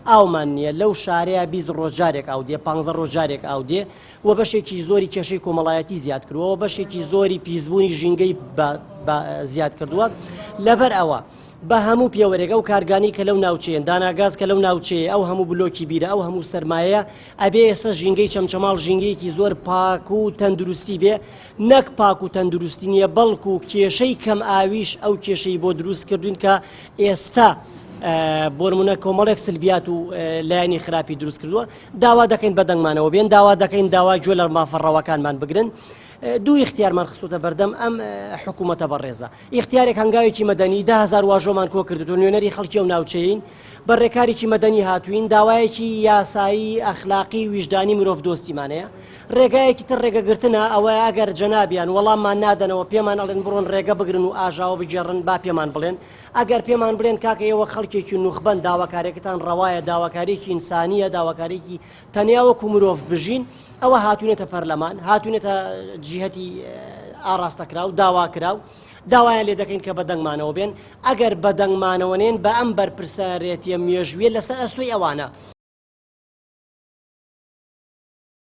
ئاومان نییە لەو شارەیە 20 ڕۆژ جارێک ئاو دێ 15 ڕۆژ جارێک ئاو دێ و بەشێکی زۆری کێشەی کۆمەڵایەتی زیاد کردووە بەشێکی زۆری پیسبوونی ژینگەی زیاد کردووە لەبەر ئەوە بە هەموو پێوەرێک ئەو کارگانی کە لەو ناوچەیە داناگاز کە لەو ناوچەیە ئەو هەموو بلۆکی بیرە ئەو هەموو سەرمایە ئەبێ ئێستا ژینگەی چەمچەماڵ ژینگەیەکی زۆر پاک و تەندروستی بێ نەک پاک و تەندروستی نییە بەڵکو و کێشەی کەم ئاویش ئەو کێشەی بۆ دروست کردوین کە ئێستا بۆ نمونە کۆمەڵێک سلبیات و لایەنی خراپی دروست کردووە داوا دەکەین بەدەنگمانەوە بێن داوا دەکەین داوا گوێ لە مافەڕەوەکانمان بگرن دوو اختیارمان خستوتە بەردەم ئەم حکوومەتە بەڕێزە اختیارێک هەنگاوێکی مەدەنی 10,000 واژۆمان کۆ کردو نوێنەری خەڵکی و ناوچەین بەڕێکارێکی مەدەنی هاتوین داوایەکی یاسایی ئەخلاقی ویژدانی مرۆڤ دۆستیمانەیە ڕێگایەکی تر ڕێگەگرتنە ئەوە ئەگەر جەنابیان وەڵاممان نادەنەوە پێمان ئەڵێن بڕۆن ڕێگە بگرن و ئاژاوە بگێڕن با پێمان بڵێن ئەگەر پێمان بڵێن کاکە ئێوە خەڵکێکی نوخبەن داواکارێکتان ڕەوایە داواکارێکی ئینسانیە داواکارێکی تەنیا وەکو مرۆڤ بژین ئەوە هاتوونێتە پەرلەمان هاتوونێتە جیهەتی ئاڕاستەکراو داواکراو داوایان لێ دەکەین کە بەدەنگمانەوە بێن ئەگەر بەدەنگمانەوە نێن بە ئەم بەرپرسەرێتیە مێژویە لەسەر ئەستۆی ئەوانە